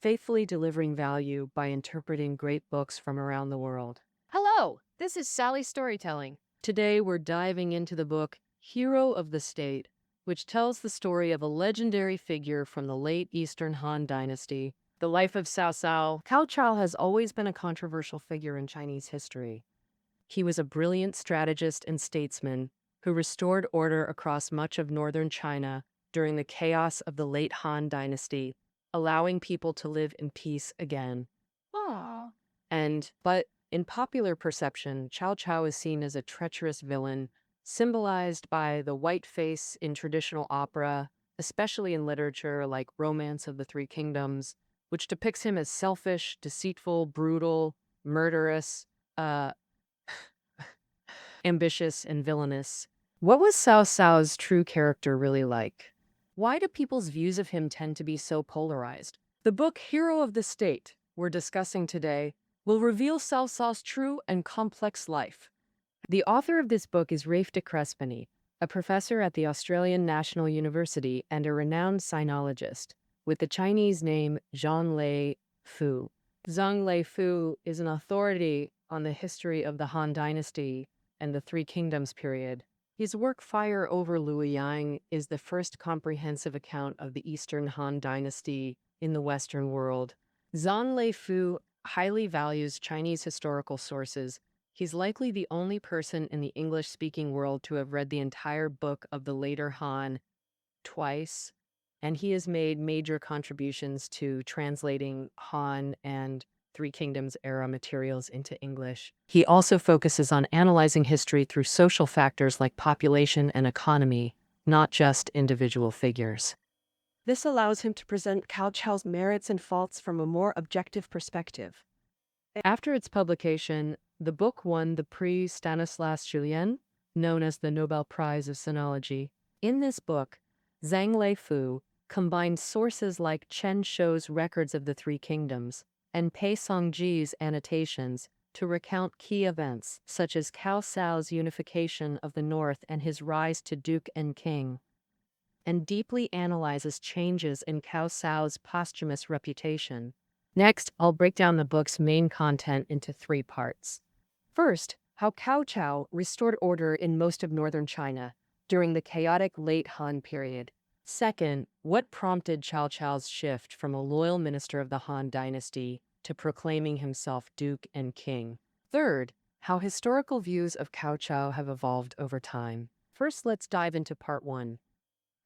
faithfully delivering value by interpreting great books from around the world. Hello, this is Sally Storytelling. Today, we're diving into the book Hero of the State, which tells the story of a legendary figure from the late Eastern Han Dynasty. The life of Cao Cao. Cao Cao has always been a controversial figure in Chinese history. He was a brilliant strategist and statesman who restored order across much of northern China during the chaos of the late Han Dynasty, allowing people to live in peace again. Aww. But in popular perception, Cao Cao is seen as a treacherous villain, symbolized by the white face in traditional opera, especially in literature like Romance of the Three Kingdoms, which depicts him as selfish, deceitful, brutal, murderous, uh, ambitious, and villainous. What was Cao Cao's true character really like? Why do people's views of him tend to be so polarized? The book Hero of the State we're discussing today will reveal Cao Cao's true and complex life. The author of this book is Rafe de Crespigny, a professor at the Australian National University and a renowned sinologist, with the Chinese name Zhang Lei Fu. Zhang Lei Fu is an authority on the history of the Han Dynasty and the Three Kingdoms period. His work Fire over Luoyang is the first comprehensive account of the Eastern Han Dynasty in the Western world. Zhang Lei Fu highly values Chinese historical sources. He's likely the only person in the English-speaking world to have read the entire book of the later Han twice, and he has made major contributions to translating Han and Three Kingdoms era materials into English. He also focuses on analyzing history through social factors like population and economy, not just individual figures. This allows him to present Cao Cao's merits and faults from a more objective perspective. After its publication, the book won the Prix Stanislas Julien, known as the Nobel Prize of Sinology. In this book, Zhang Lei Fu combined sources like Chen Shou's Records of the Three Kingdoms and Pei Songji's annotations to recount key events, such as Cao Cao's unification of the North and his rise to Duke and King, and deeply analyzes changes in Cao Cao's posthumous reputation. Next, I'll break down the book's main content into three parts. First, how Cao Cao restored order in most of northern China during the chaotic late Han period. Second, what prompted Cao Cao's shift from a loyal minister of the Han dynasty to proclaiming himself duke and king. Third, how historical views of Cao Cao have evolved over time. First, let's dive into part one.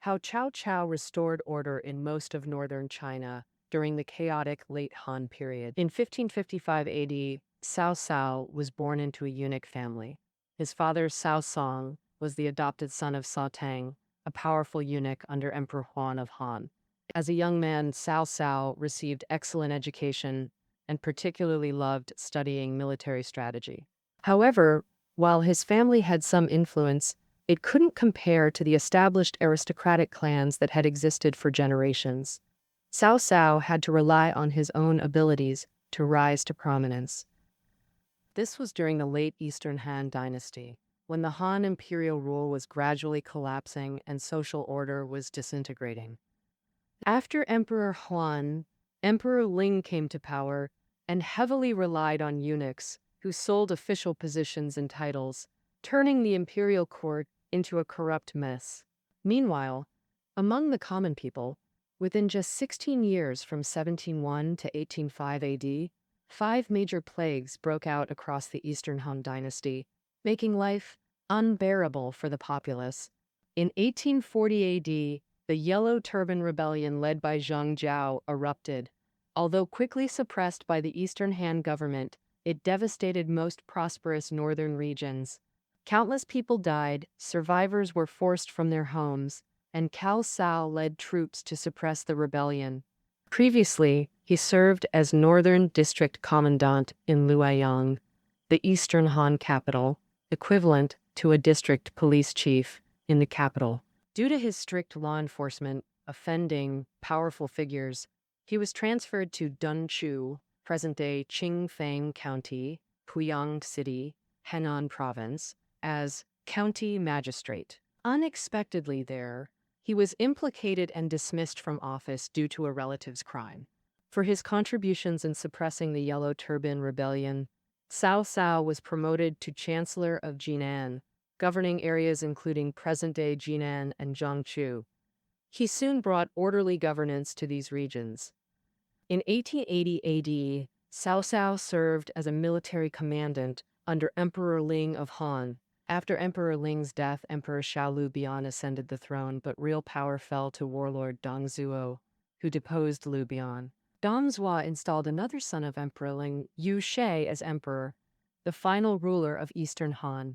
How Cao Cao restored order in most of northern China during the chaotic late Han period. In 1555 AD, Cao Cao was born into a eunuch family. His father, Cao Song, was the adopted son of Cao Tang, a powerful eunuch under Emperor Huan of Han. As a young man, Cao Cao received excellent education and particularly loved studying military strategy. However, while his family had some influence, it couldn't compare to the established aristocratic clans that had existed for generations. Cao Cao had to rely on his own abilities to rise to prominence. This was during the late Eastern Han Dynasty, when the Han imperial rule was gradually collapsing and social order was disintegrating. After Emperor Huan, Emperor Ling came to power and heavily relied on eunuchs who sold official positions and titles, turning the imperial court into a corrupt mess. Meanwhile, among the common people, within just 16 years from 1701 to 1805 AD, 5 major plagues broke out across the Eastern Han Dynasty, making life unbearable for the populace. In 1840 AD, the Yellow Turban Rebellion led by Zhang Jiao erupted. Although quickly suppressed by the Eastern Han government, it devastated most prosperous northern regions. Countless people died, survivors were forced from their homes, and Cao Cao led troops to suppress the rebellion. Previously, he served as Northern District Commandant in Luoyang, the Eastern Han capital, equivalent to a district police chief in the capital. Due to his strict law enforcement offending powerful figures, he was transferred to Dunchu, present-day Qingfang County, Puyang City, Henan Province, as county magistrate. Unexpectedly there, he was implicated and dismissed from office due to a relative's crime. For his contributions in suppressing the Yellow Turban Rebellion, Cao Cao was promoted to Chancellor of Jinan, governing areas including present-day Jinan and Jiangsu. He soon brought orderly governance to these regions. In 1880 AD, Cao Cao served as a military commandant under Emperor Ling of Han. After Emperor Ling's death, Emperor Xiao Lubian ascended the throne, but real power fell to warlord Dong Zhuo, who deposed Lubian. Dong Zhuo installed another son of Emperor Ling, Yu Shi, as emperor, the final ruler of Eastern Han.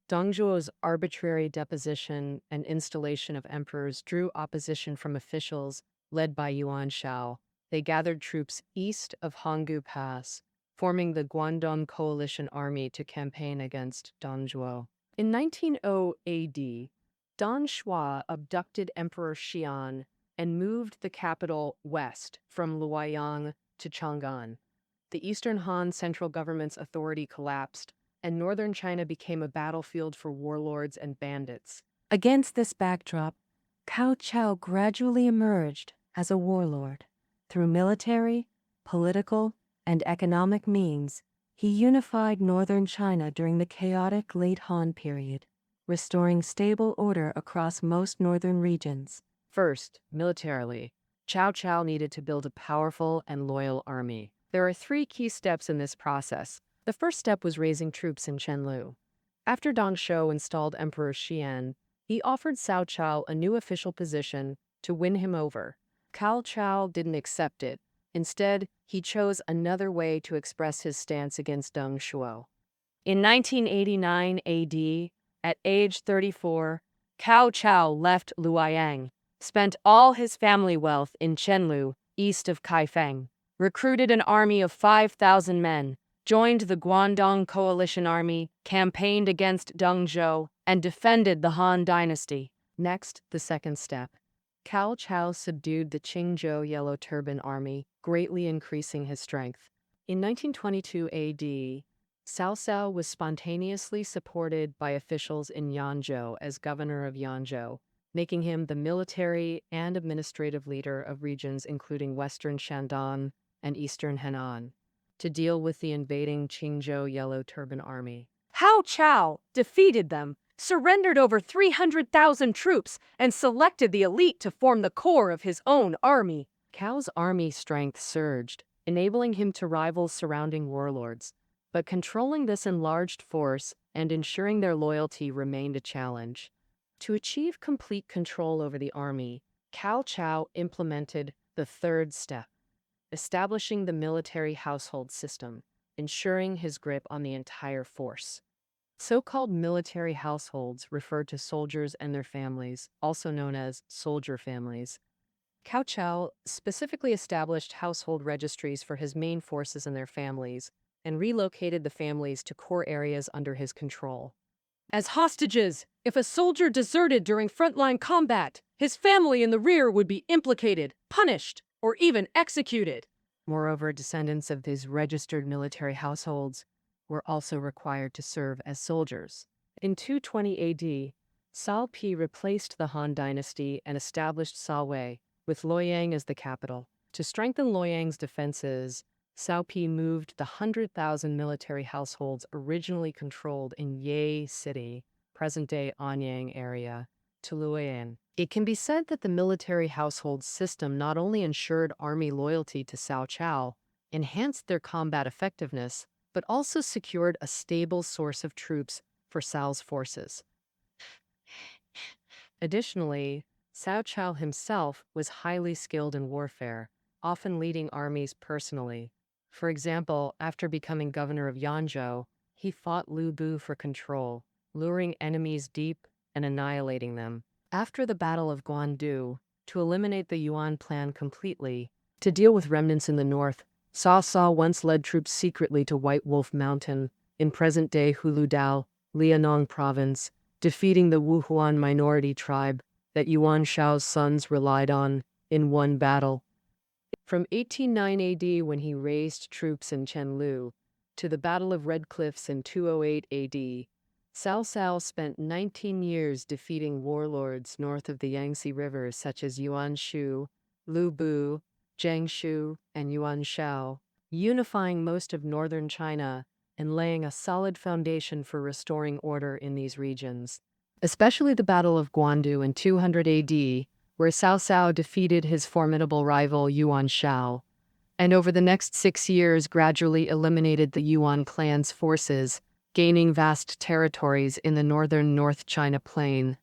Dong Zhuo's arbitrary deposition and installation of emperors drew opposition from officials led by Yuan Shao. They gathered troops east of Honggu Pass, forming the Guangdong Coalition Army to campaign against Dong Zhuo. In 1900 AD, Dong Shuai abducted Emperor Xian and moved the capital west from Luoyang to Chang'an. The Eastern Han central government's authority collapsed, and northern China became a battlefield for warlords and bandits. Against this backdrop, Cao Cao gradually emerged as a warlord. Through military, political, and economic means, he unified northern China during the chaotic late Han period, restoring stable order across most northern regions. First, militarily, Cao Cao needed to build a powerful and loyal army. There are 3 key steps in this process. The first step was raising troops in Chenlu. After Dong Shou installed Emperor Xian, he offered Cao Cao a new official position to win him over. Cao Cao didn't accept it. Instead, he chose another way to express his stance against Dong Shuo. In 1989 AD, at age 34, Cao Cao left Luoyang, spent all his family wealth in Chenlu, east of Kaifeng, recruited an army of 5,000 men, joined the Guangdong Coalition Army, campaigned against Deng Zhou, and defended the Han dynasty. Next, the second step. Cao Cao subdued the Qingzhou Yellow Turban Army, greatly increasing his strength. In 1922 AD, Cao Cao was spontaneously supported by officials in Yanzhou as governor of Yanzhou, making him the military and administrative leader of regions including western Shandong and eastern Henan, to deal with the invading Qingzhou Yellow Turban Army. Cao Cao defeated them, surrendered over 300,000 troops, and selected the elite to form the core of his own army. Cao's army strength surged, enabling him to rival surrounding warlords. But controlling this enlarged force and ensuring their loyalty remained a challenge. To achieve complete control over the army, Cao Cao implemented the third step, establishing the military household system, ensuring his grip on the entire force. So-called military households refer to soldiers and their families, also known as soldier families. Cao Cao specifically established household registries for his main forces and their families, and relocated the families to core areas under his control. As hostages, if a soldier deserted during frontline combat, his family in the rear would be implicated, punished, or even executed. Moreover, descendants of these registered military households were also required to serve as soldiers. In 220 AD, Cao Pi replaced the Han dynasty and established Caowei, with Luoyang as the capital. To strengthen Luoyang's defenses, Cao Pi moved the 100,000 military households originally controlled in Ye City, present-day Anyang area, to Luoyang. It can be said that the military household system not only ensured army loyalty to Cao Cao, enhanced their combat effectiveness, but also secured a stable source of troops for Cao's forces. Additionally, Cao Cao himself was highly skilled in warfare, often leading armies personally. For example, after becoming governor of Yanzhou, he fought Lu Bu for control, luring enemies deep and annihilating them. After the Battle of Guandu, to eliminate the Yuan plan completely, to deal with remnants in the north, Cao Cao once led troops secretly to White Wolf Mountain, in present-day Huludao, Liaoning province, defeating the Wuhuan minority tribe that Yuan Shao's sons relied on in one battle. From 1809 AD, when he raised troops in Chenlu, to the Battle of Red Cliffs in 208 AD, Cao Cao spent 19 years defeating warlords north of the Yangtze River such as Yuan Shu, Lu Bu, Jiangsu, and Yuanshao, unifying most of northern China and laying a solid foundation for restoring order in these regions. Especially the Battle of Guandu in 200 AD, where Cao Cao defeated his formidable rival Yuan Shao, and over the next 6 years gradually eliminated the Yuan clan's forces, gaining vast territories in the northern North China Plain.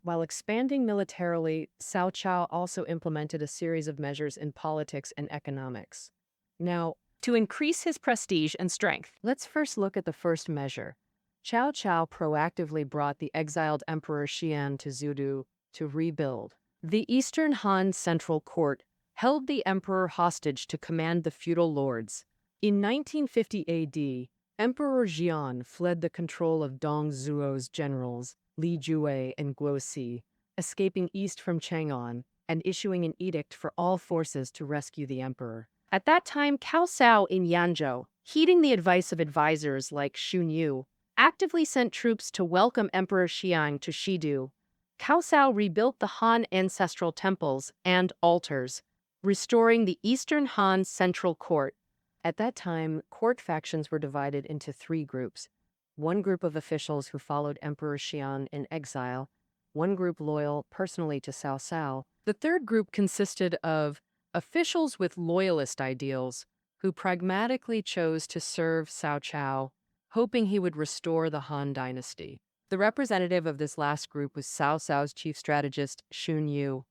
While expanding militarily, Cao Cao also implemented a series of measures in politics and economics. Now, To increase his prestige and strength. let's first look at the first measure. Cao Cao proactively brought the exiled Emperor Xian to Zudu to rebuild. The Eastern Han Central Court held the emperor hostage to command the feudal lords. In 1950 AD, Emperor Xian fled the control of Dong Zhuo's generals, Li Jue and Guo Si, escaping east from Chang'an and issuing an edict for all forces to rescue the emperor. At that time, Cao Cao in Yanzhou, heeding the advice of advisors like Xun Yu, actively sent troops to welcome Emperor Xiang to Shidu. Cao Cao rebuilt the Han ancestral temples and altars, restoring the Eastern Han Central Court. At that time, court factions were divided into three groups. One group of officials who followed Emperor Xian in exile, one group loyal personally to Cao Cao. The third group consisted of officials with loyalist ideals who pragmatically chose to serve Cao Cao, hoping he would restore the Han dynasty. The representative of this last group was Cao Cao's chief strategist, Xun Yu,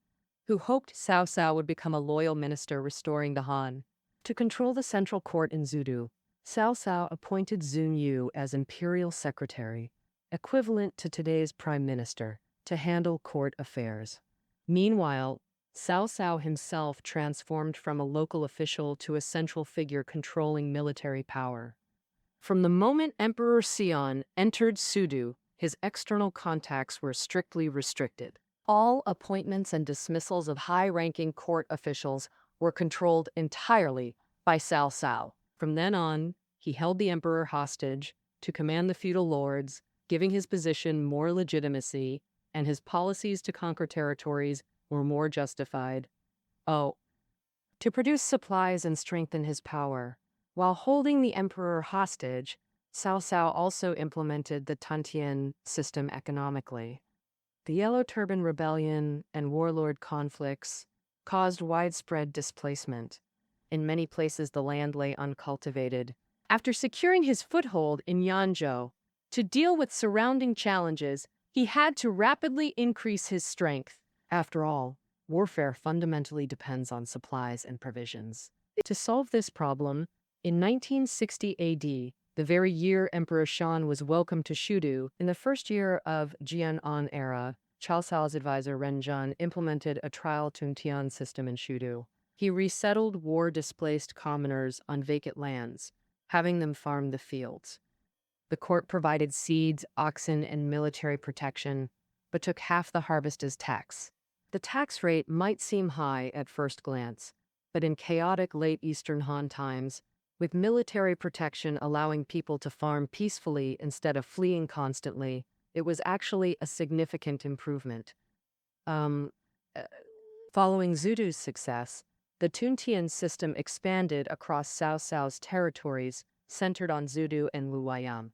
who hoped Cao Cao would become a loyal minister restoring the Han. To control the central court in Zudu, Cao Cao appointed Xun Yu as imperial secretary, equivalent to today's prime minister, to handle court affairs. Meanwhile, Cao Cao himself transformed from a local official to a central figure controlling military power. From the moment Emperor Xian entered Sudu, his external contacts were strictly restricted. All appointments and dismissals of high-ranking court officials were controlled entirely by Cao Cao. From then on, he held the emperor hostage to command the feudal lords, giving his position more legitimacy, and his policies to conquer territories were more justified. To produce supplies and strengthen his power. While holding the emperor hostage, Cao Cao also implemented the Tantian system economically. The Yellow Turban Rebellion and warlord conflicts caused widespread displacement. In many places, the land lay uncultivated. After securing his foothold in Yanzhou, to deal with surrounding challenges, he had to rapidly increase his strength. After all, warfare fundamentally depends on supplies and provisions. To solve this problem, in 1960 AD, the very year Emperor Shan was welcomed to Shudu, in the first year of Jian'an era, Cao Cao's advisor Ren Zhen implemented a trial Tuntian system in Shudu. He resettled war-displaced commoners on vacant lands, having them farm the fields. The court provided seeds, oxen, and military protection, but took half the harvest as tax. The tax rate might seem high at first glance, but in chaotic late Eastern Han times, with military protection allowing people to farm peacefully instead of fleeing constantly, it was actually a significant improvement. Following Zudu's success, the Tuntian system expanded across Cao Cao's territories, centered on Zudu and Luoyang.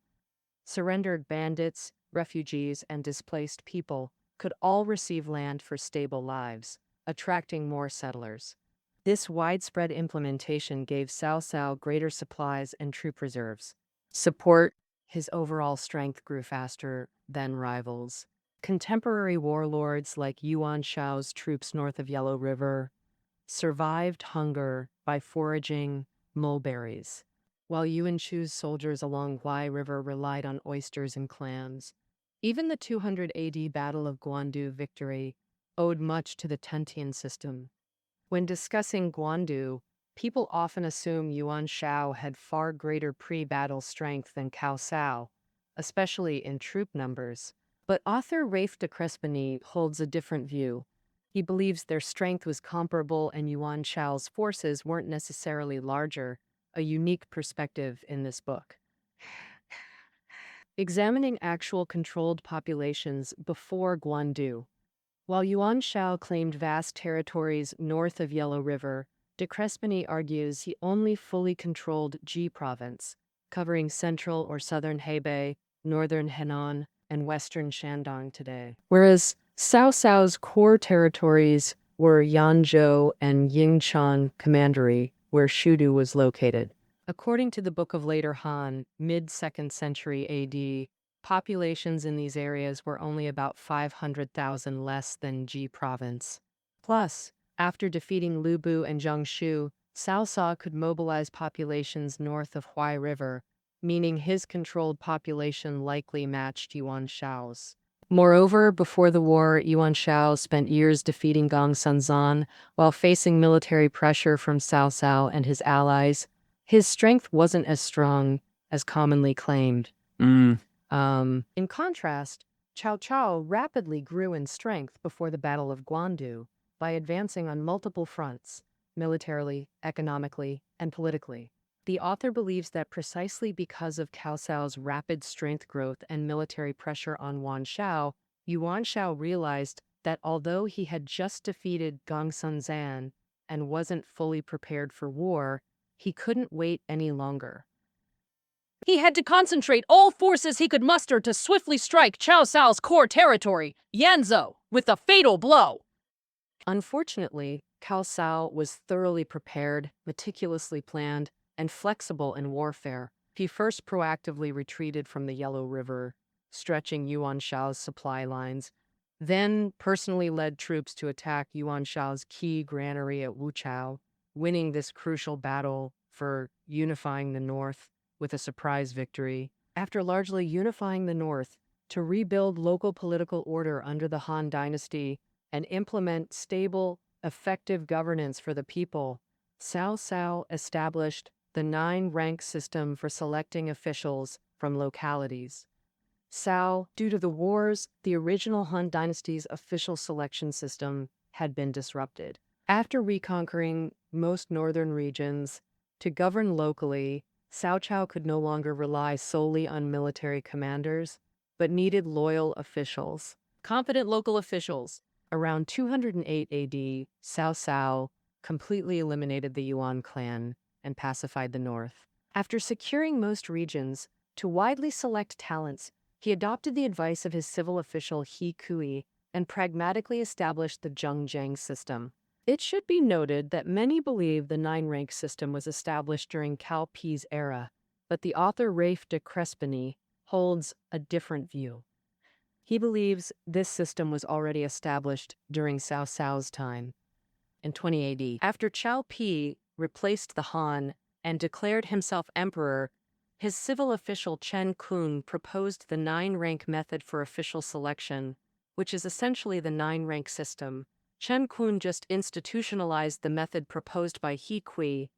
Surrendered bandits, refugees, and displaced people could all receive land for stable lives, attracting more settlers. This widespread implementation gave Cao Cao greater supplies and troop reserves. His overall strength grew faster than rivals. Contemporary warlords like Yuan Shao's troops north of Yellow River survived hunger by foraging mulberries, while Yuan Shu's soldiers along Huai River relied on oysters and clams. Even the 200 AD Battle of Guandu victory owed much to the Tantian system. When discussing Guandu, people often assume Yuan Shao had far greater pre-battle strength than Cao Cao, especially in troop numbers. But author Rafe de Crespigny holds a different view. He believes their strength was comparable and Yuan Shao's forces weren't necessarily larger, a unique perspective in this book. Examining actual controlled populations before Guandu. While Yuan Shao claimed vast territories north of Yellow River, de Crespigny argues he only fully controlled Ji province, covering central or southern Hebei, northern Henan, and western Shandong today. Whereas Cao Cao's core territories were Yanzhou and Yingchuan Commandery, where Shudu was located. According to the Book of Later Han, mid-2nd century AD, populations in these areas were only about 500,000 less than Ji province. Plus, after defeating Lubu and Jiangsu, Cao Cao could mobilize populations north of Huai River, meaning his controlled population likely matched Yuan Shao's. Moreover, before the war, Yuan Shao spent years defeating Gongsun Zan while facing military pressure from Cao Cao and his allies. His strength wasn't as strong as commonly claimed. In contrast, Cao Cao rapidly grew in strength before the Battle of Guandu by advancing on multiple fronts, militarily, economically, and politically. The author believes that precisely because of Cao Cao's rapid strength growth and military pressure on Yuan Shao realized that although he had just defeated Gongsun Zan and wasn't fully prepared for war, he couldn't wait any longer. He had to concentrate all forces he could muster to swiftly strike Cao Cao's core territory, Yanzhou, with a fatal blow. Unfortunately, Cao Cao was thoroughly prepared, meticulously planned, and flexible in warfare. He first proactively retreated from the Yellow River, stretching Yuan Shao's supply lines, then personally led troops to attack Yuan Shao's key granary at Wuchao, winning this crucial battle for unifying the north with a surprise victory. After largely unifying the north to rebuild local political order under the Han dynasty and implement stable, effective governance for the people, Cao Cao established the 9-rank system for selecting officials from localities. Due to the wars, the original Han dynasty's official selection system had been disrupted. After reconquering most northern regions, to govern locally, Cao Cao could no longer rely solely on military commanders, but needed loyal officials. Confident local officials. Around 208 AD, Cao Cao completely eliminated the Yuan clan and pacified the north. After securing most regions, to widely select talents, he adopted the advice of his civil official He Kui and pragmatically established the Zhengzheng system. It should be noted that many believe the 9-rank system was established during Cao Pi's era, but the author Rafe de Crespigny holds a different view. He believes this system was already established during Cao Cao's time. In 20 AD, after Cao Pi replaced the Han and declared himself emperor, his civil official Chen Kun proposed the 9-rank method for official selection, which is essentially the 9-rank system. Chen Kun just institutionalized the method proposed by He Kui.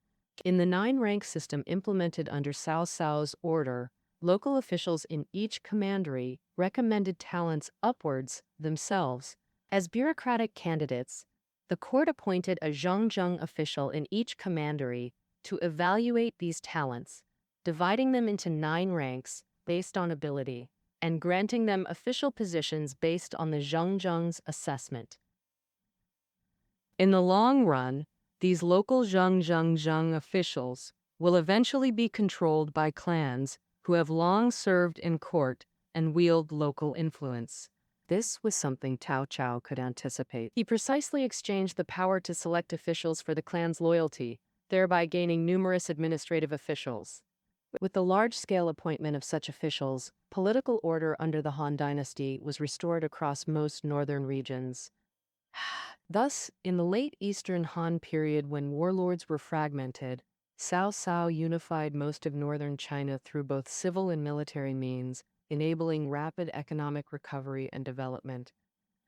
In the 9-rank system implemented under Cao Cao's order, local officials in each commandery recommended talents upwards themselves. As bureaucratic candidates, the court appointed a Zhengzheng official in each commandery to evaluate these talents, dividing them into 9 ranks based on ability, and granting them official positions based on the Zhengzheng's assessment. In the long run, these local Zhengzheng officials will eventually be controlled by clans who have long served in court and wield local influence. This was something Cao Cao could anticipate. He precisely exchanged the power to select officials for the clan's loyalty, thereby gaining numerous administrative officials. With the large-scale appointment of such officials, political order under the Han dynasty was restored across most northern regions. Thus, in the late Eastern Han period when warlords were fragmented, Cao Cao unified most of northern China through both civil and military means, enabling rapid economic recovery and development.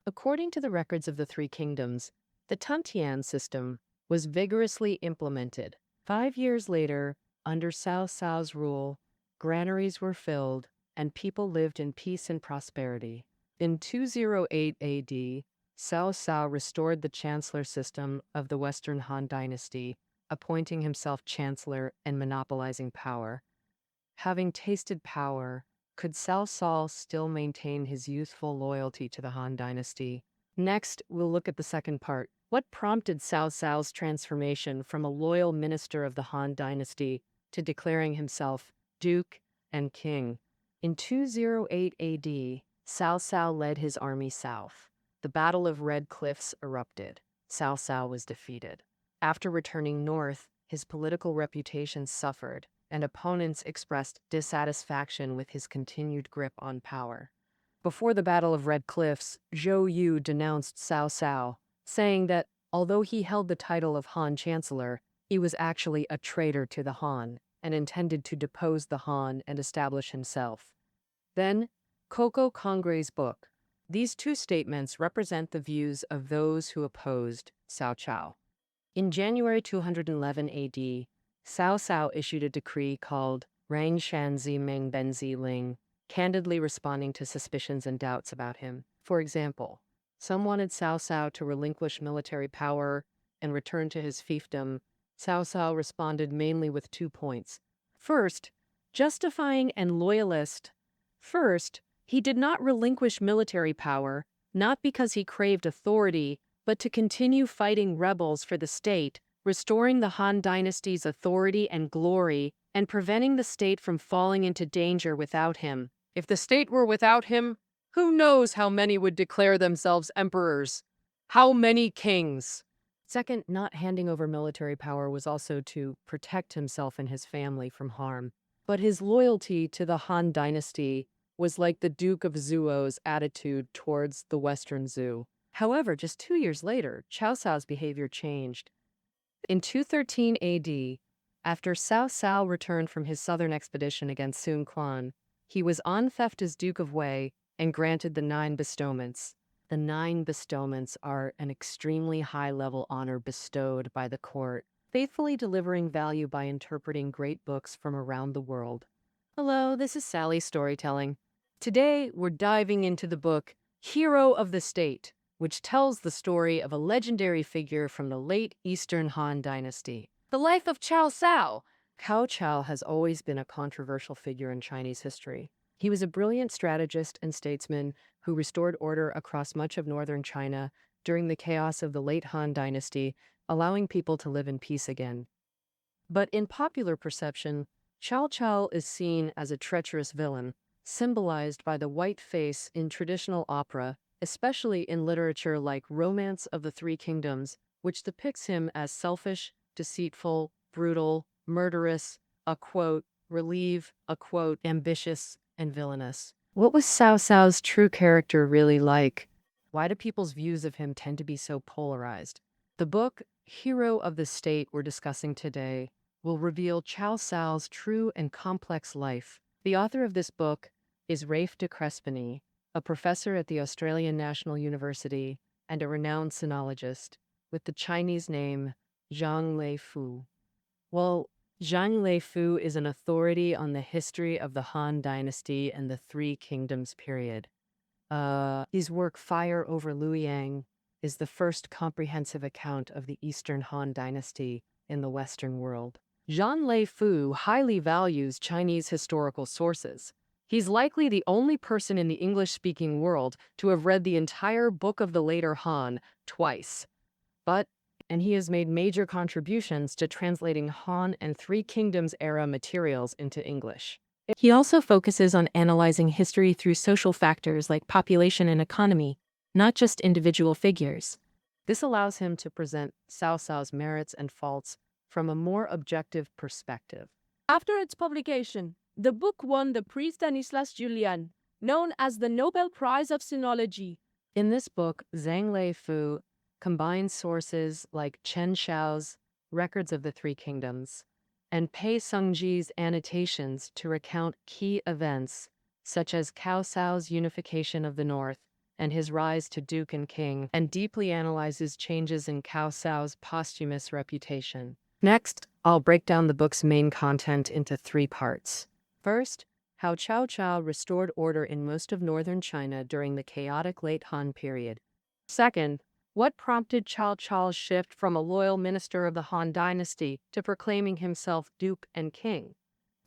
According to the records of the Three Kingdoms, the Tuntian system was vigorously implemented. 5 years later, under Cao Cao's rule, granaries were filled and people lived in peace and prosperity. In 208 AD, Cao Cao restored the chancellor system of the Western Han dynasty, appointing himself chancellor and monopolizing power. Having tasted power, could Cao Cao still maintain his youthful loyalty to the Han dynasty? Next, we'll look at the second part. What prompted Cao Cao's transformation from a loyal minister of the Han Dynasty to declaring himself duke and king? In 208 AD, Cao Cao led his army south. The Battle of Red Cliffs erupted. Cao Cao was defeated. After returning north, his political reputation suffered, and opponents expressed dissatisfaction with his continued grip on power. Before the Battle of Red Cliffs, Zhou Yu denounced Cao Cao, saying that although he held the title of Han Chancellor, he was actually a traitor to the Han and intended to depose the Han and establish himself. Then, Coco Congre's book. These two statements represent the views of those who opposed Cao Cao. In January 211 AD, Cao Cao issued a decree called Rang Shanzi Meng Benzi Ling, candidly responding to suspicions and doubts about him. For example, some wanted Cao Cao to relinquish military power and return to his fiefdom. Cao Cao responded mainly with 2 points. First, justifying and loyalist. First, he did not relinquish military power, not because he craved authority, but to continue fighting rebels for the state, restoring the Han dynasty's authority and glory, and preventing the state from falling into danger without him. If the state were without him, who knows how many would declare themselves emperors? How many kings? Second, not handing over military power was also to protect himself and his family from harm. But his loyalty to the Han dynasty was like the Duke of Zhuo's attitude towards the Western Zhou. However, just 2 years later, Cao Cao's behavior changed. In 213 AD, after Cao Cao returned from his southern expedition against Sun Quan, he was on theft as Duke of Wei and granted the 9 bestowments. The 9 bestowments are an extremely high-level honor bestowed by the court, faithfully delivering value by interpreting great books from around the world. Hello, this is Sally Storytelling. Today, we're diving into the book Hero of the State, which tells the story of a legendary figure from the late Eastern Han Dynasty. The life of Cao Cao. Cao Cao has always been a controversial figure in Chinese history. He was a brilliant strategist and statesman who restored order across much of northern China during the chaos of the late Han Dynasty, allowing people to live in peace again. But in popular perception, Cao Cao is seen as a treacherous villain, symbolized by the white face in traditional opera, especially in literature like Romance of the Three Kingdoms, which depicts him as selfish, deceitful, brutal, murderous, a quote, relieve, a quote, ambitious, and villainous. What was Cao Cao's true character really like? Why do people's views of him tend to be so polarized? The book, Hero of the State, we're discussing today, will reveal Cao Cao's true and complex life. The author of this book is Rafe de Crespigny, a professor at the Australian National University and a renowned sinologist, with the Chinese name Zhang Lei Fu. Well, Zhang Lei Fu is an authority on the history of the Han Dynasty and the Three Kingdoms period. His work Fire over Luoyang is the first comprehensive account of the Eastern Han Dynasty in the Western world. Zhang Lei Fu highly values Chinese historical sources. He's likely the only person in the English-speaking world to have read the entire Book of the Later Han twice. And he has made major contributions to translating Han and Three Kingdoms era materials into English. He also focuses on analyzing history through social factors like population and economy, not just individual figures. This allows him to present Cao Cao's merits and faults from a more objective perspective. After its publication, the book won the Prix Stanislas Julien, known as the Nobel Prize of Sinology. In this book, Zhang Lei Fu combines sources like Chen Shao's Records of the Three Kingdoms and Pei Sungji's annotations to recount key events such as Cao Cao's unification of the North and his rise to Duke and King, and deeply analyzes changes in Cao Cao's posthumous reputation. Next, I'll break down the book's main content into 3 parts. First, how Cao Cao restored order in most of northern China during the chaotic late Han period. Second, what prompted Cao Cao's shift from a loyal minister of the Han dynasty to proclaiming himself Duke and King?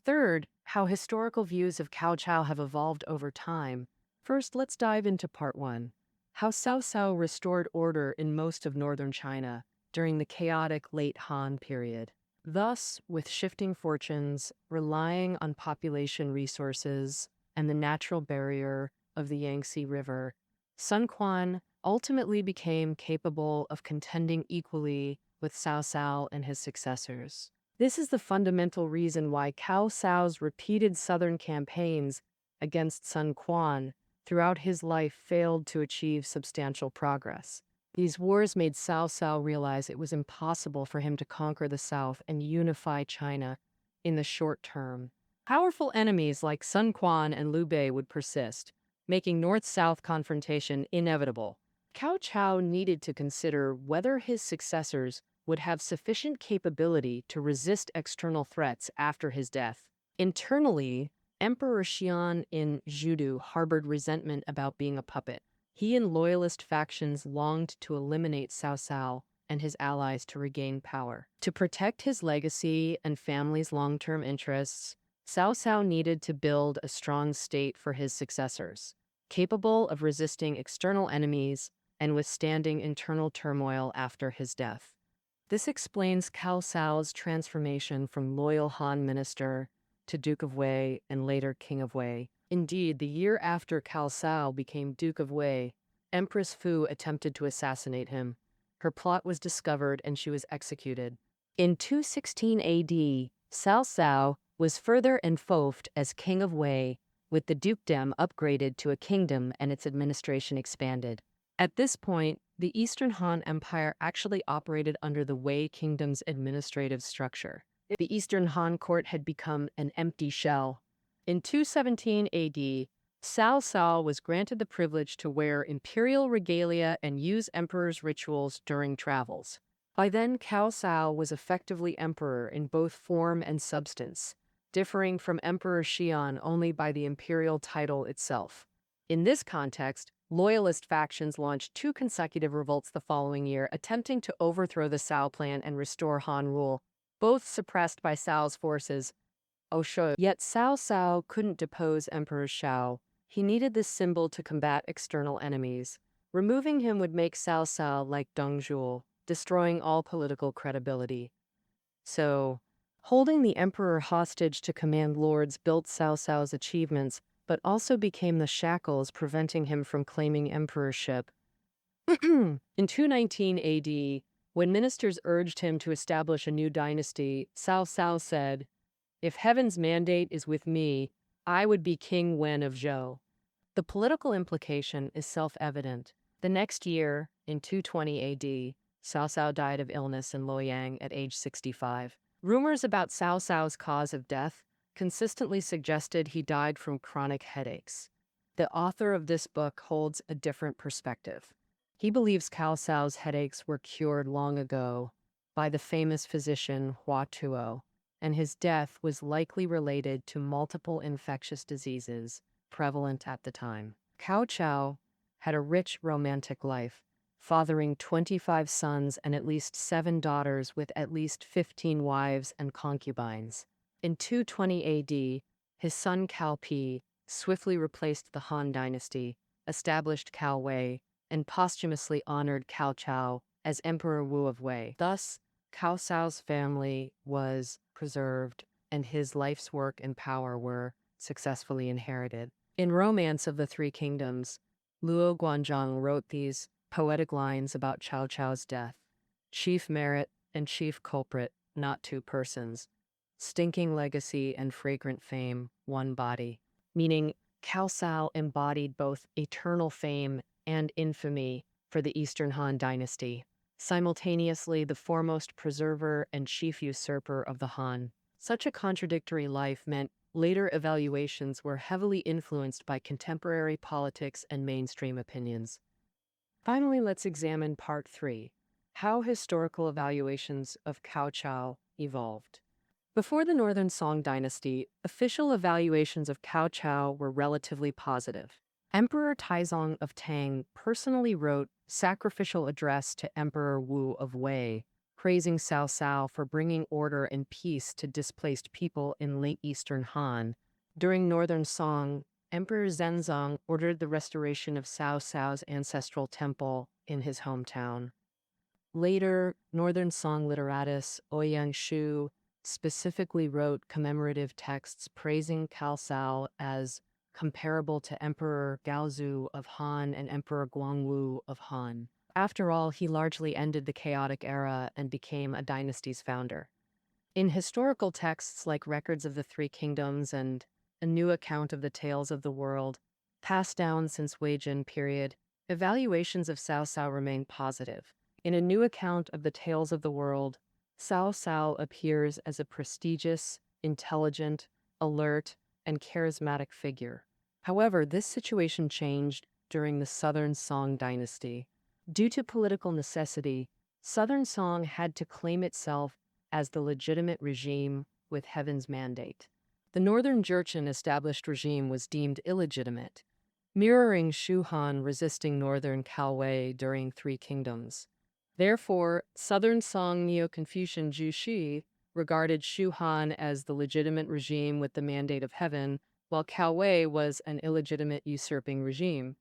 Third, how historical views of Cao Cao have evolved over time. First, let's dive into part 1. how Cao Cao restored order in most of northern China during the chaotic late Han period. Thus, with shifting fortunes, relying on population resources and the natural barrier of the Yangtze River, Sun Quan ultimately became capable of contending equally with Cao Cao and his successors. This is the fundamental reason why Cao Cao's repeated southern campaigns against Sun Quan throughout his life failed to achieve substantial progress. These wars made Cao Cao realize it was impossible for him to conquer the south and unify China in the short term. Powerful enemies like Sun Quan and Liu Bei would persist, making north-south confrontation inevitable. Cao Cao needed to consider whether his successors would have sufficient capability to resist external threats after his death. Internally, Emperor Xian in Zhudu harbored resentment about being a puppet. He and loyalist factions longed to eliminate Cao Cao and his allies to regain power. To protect his legacy and family's long-term interests, Cao Cao needed to build a strong state for his successors, capable of resisting external enemies and withstanding internal turmoil after his death. This explains Cao Cao's transformation from loyal Han minister to Duke of Wei and later King of Wei. Indeed, the year after Cao Cao became Duke of Wei, Empress Fu attempted to assassinate him. Her plot was discovered and she was executed. In 216 AD, Cao Cao was further enfoofed as King of Wei, with the dukedom upgraded to a kingdom and its administration expanded. At this point, the Eastern Han Empire actually operated under the Wei Kingdom's administrative structure. The Eastern Han court had become an empty shell. In 217 AD, Cao Cao was granted the privilege to wear imperial regalia and use emperor's rituals during travels. By then, Cao Cao was effectively emperor in both form and substance, differing from Emperor Xian only by the imperial title itself. In this context, loyalist factions launched 2 consecutive revolts the following year, attempting to overthrow the Cao plan and restore Han rule, both suppressed by Cao's forces. Yet Cao Cao couldn't depose Emperor Xiao. He needed this symbol to combat external enemies. Removing him would make Cao Cao like Deng Zhuo, destroying all political credibility. So, holding the emperor hostage to command lords built Cao Cao's achievements, but also became the shackles preventing him from claiming emperorship. In 219 AD, when ministers urged him to establish a new dynasty, Cao Cao said, "If heaven's mandate is with me, I would be King Wen of Zhou." The political implication is self-evident. The next year, in 220 AD, Cao Cao died of illness in Luoyang at age 65. Rumors about Cao Cao's cause of death consistently suggested he died from chronic headaches. The author of this book holds a different perspective. He believes Cao Cao's headaches were cured long ago by the famous physician Hua Tuo, and his death was likely related to multiple infectious diseases prevalent at the time. Cao Cao had a rich romantic life, fathering 25 sons and at least 7 daughters with at least 15 wives and concubines. In 220 AD, his son Cao Pi swiftly replaced the Han dynasty, established Cao Wei, and posthumously honored Cao Cao as Emperor Wu of Wei. Thus, Cao Cao's family was preserved, and his life's work and power were successfully inherited. In Romance of the Three Kingdoms, Luo Guanzhang wrote these poetic lines about Cao Cao's death: "Chief merit and chief culprit, not 2 persons. Stinking legacy and fragrant fame, one body." Meaning, Cao Cao embodied both eternal fame and infamy for the Eastern Han dynasty, simultaneously the foremost preserver and chief usurper of the Han. Such a contradictory life meant later evaluations were heavily influenced by contemporary politics and mainstream opinions. Finally, let's examine Part 3, how historical evaluations of Cao Cao evolved. Before the Northern Song dynasty, official evaluations of Cao Cao were relatively positive. Emperor Taizong of Tang personally wrote sacrificial address to Emperor Wu of Wei, praising Cao Cao for bringing order and peace to displaced people in late Eastern Han. During Northern Song, Emperor Zhenzong ordered the restoration of Cao Cao's ancestral temple in his hometown. Later, Northern Song literatus Ouyang Shu specifically wrote commemorative texts praising Cao Cao as comparable to Emperor Gaozu of Han and Emperor Guangwu of Han. After all, he largely ended the chaotic era and became a dynasty's founder. In historical texts like Records of the Three Kingdoms and A New Account of the Tales of the World, passed down since Weijin period, evaluations of Cao Cao remain positive. In A New Account of the Tales of the World, Cao Cao appears as a prestigious, intelligent, alert, and charismatic figure. However, this situation changed during the Southern Song dynasty. Due to political necessity, Southern Song had to claim itself as the legitimate regime with heaven's mandate. The Northern Jurchen established regime was deemed illegitimate, mirroring Shu Han resisting Northern Cao during Three Kingdoms. Therefore, Southern Song Neo-Confucian Jushi regarded Shu Han as the legitimate regime with the mandate of heaven, while Cao was an illegitimate usurping regime.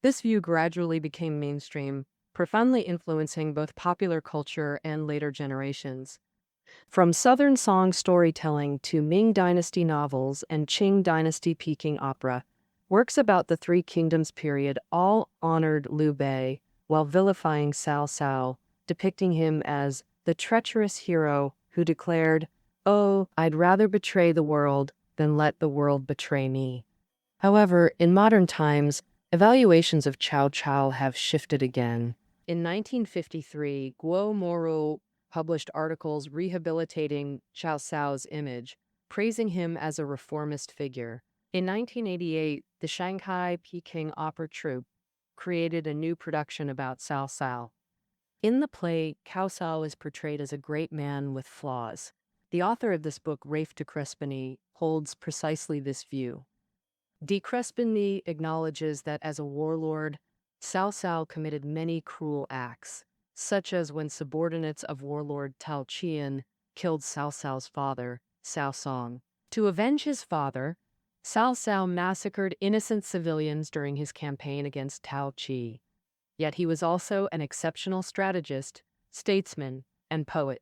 This view gradually became mainstream, profoundly influencing both popular culture and later generations. From Southern Song storytelling to Ming Dynasty novels and Qing Dynasty Peking opera, works about the Three Kingdoms period all honored Liu Bei while vilifying Cao Cao, depicting him as the treacherous hero who declared, "Oh, I'd rather betray the world than let the world betray me." However, in modern times, evaluations of Cao Cao have shifted again. In 1953, Guo Moro published articles rehabilitating Cao Cao's image, praising him as a reformist figure. In 1988, the Shanghai Peking Opera Troupe created a new production about Cao Cao. In the play, Cao Cao is portrayed as a great man with flaws. The author of this book, Rafe de Crespigny, holds precisely this view. De Crespigny acknowledges that as a warlord, Cao Cao committed many cruel acts, such as when subordinates of warlord Tao Qian killed Cao Cao's father, Cao Song. To avenge his father, Cao Cao massacred innocent civilians during his campaign against Tao Qi. Yet he was also an exceptional strategist, statesman, and poet.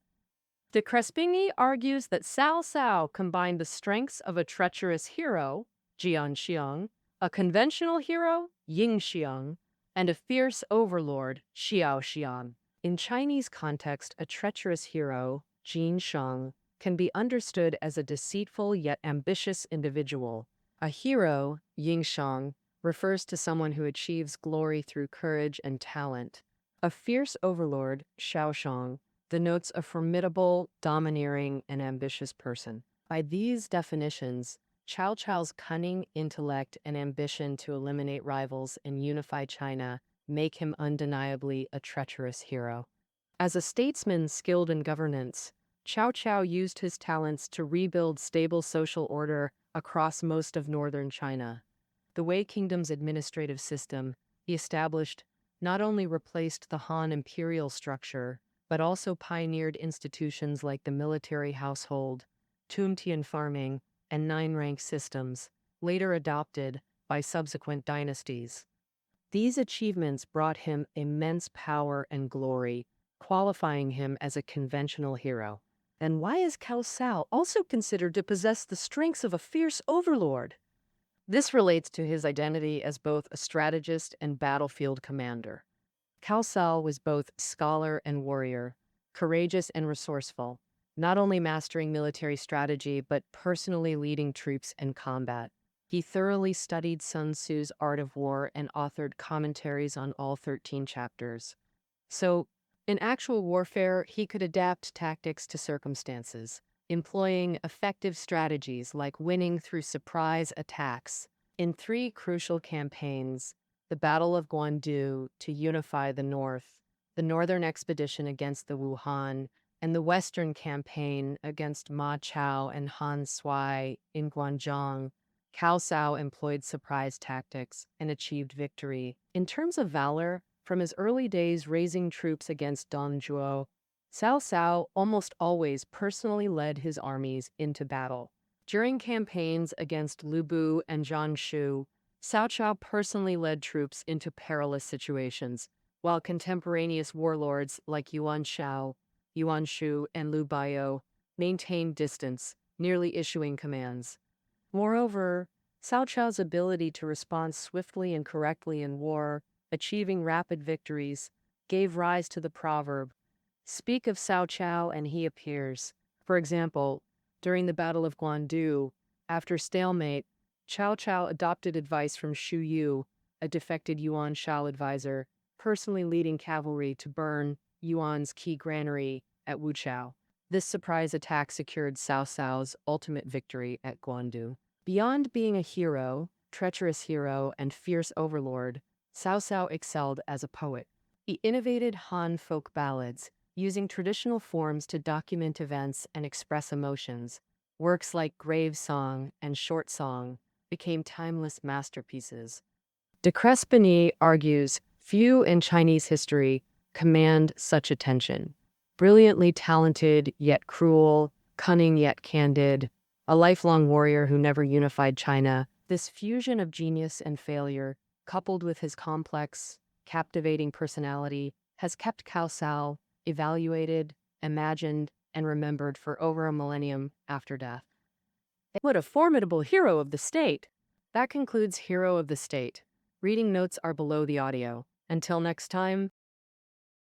De Crespigny argues that Cao Cao combined the strengths of a treacherous hero, Jian Xiang, a conventional hero, Ying Xiang, and a fierce overlord, Xiao Xian. In Chinese context, a treacherous hero, Jin Shang, can be understood as a deceitful yet ambitious individual. A hero, Ying Shang, refers to someone who achieves glory through courage and talent. A fierce overlord, Xiao Shang, denotes a formidable, domineering, and ambitious person. By these definitions, Cao Cao's cunning, intellect, and ambition to eliminate rivals and unify China make him undeniably a treacherous hero. As a statesman skilled in governance, Cao Cao used his talents to rebuild stable social order across most of northern China. The Wei Kingdom's administrative system he established not only replaced the Han imperial structure, but also pioneered institutions like the military household, Tumtian farming, and nine-rank systems, later adopted by subsequent dynasties. These achievements brought him immense power and glory, qualifying him as a conventional hero. And why is Cao Cao also considered to possess the strengths of a fierce overlord? This relates to his identity as both a strategist and battlefield commander. Cao Cao was both scholar and warrior, courageous and resourceful, not only mastering military strategy but personally leading troops in combat. He thoroughly studied Sun Tzu's Art of War and authored commentaries on all 13 chapters. So, in actual warfare, he could adapt tactics to circumstances, employing effective strategies like winning through surprise attacks. In 3 crucial campaigns, the Battle of Guandu to unify the North, the Northern Expedition against the Wuhan, and the Western Campaign against Ma Chao and Han Sui in Guangzhou, Cao Cao employed surprise tactics and achieved victory. In terms of valor, from his early days raising troops against Don Zhuo, Cao Cao almost always personally led his armies into battle. During campaigns against Lu Bu and Zhang Shu, Cao Cao personally led troops into perilous situations, while contemporaneous warlords like Yuan Shao, Yuan Shu, and Lu Baiyo maintained distance, merely issuing commands. Moreover, Cao Cao's ability to respond swiftly and correctly in war, achieving rapid victories, gave rise to the proverb, "Speak of Cao Cao and he appears." For example, during the Battle of Guandu, after stalemate, Cao Cao adopted advice from Xu Yu, a defected Yuan Shao advisor, personally leading cavalry to burn Yuan's key granary at Wuchao. This surprise attack secured Cao Cao's ultimate victory at Guandu. Beyond being a hero, treacherous hero, and fierce overlord, Cao Cao excelled as a poet. He innovated Han folk ballads, using traditional forms to document events and express emotions. Works like Grave Song and Short Song became timeless masterpieces. De Crespigny argues few in Chinese history command such attention. Brilliantly talented yet cruel, cunning yet candid, a lifelong warrior who never unified China, this fusion of genius and failure, coupled with his complex, captivating personality, has kept Cao Cao evaluated, imagined, and remembered for over a millennium after death. What a formidable hero of the state! That concludes Hero of the State. Reading notes are below the audio. Until next time,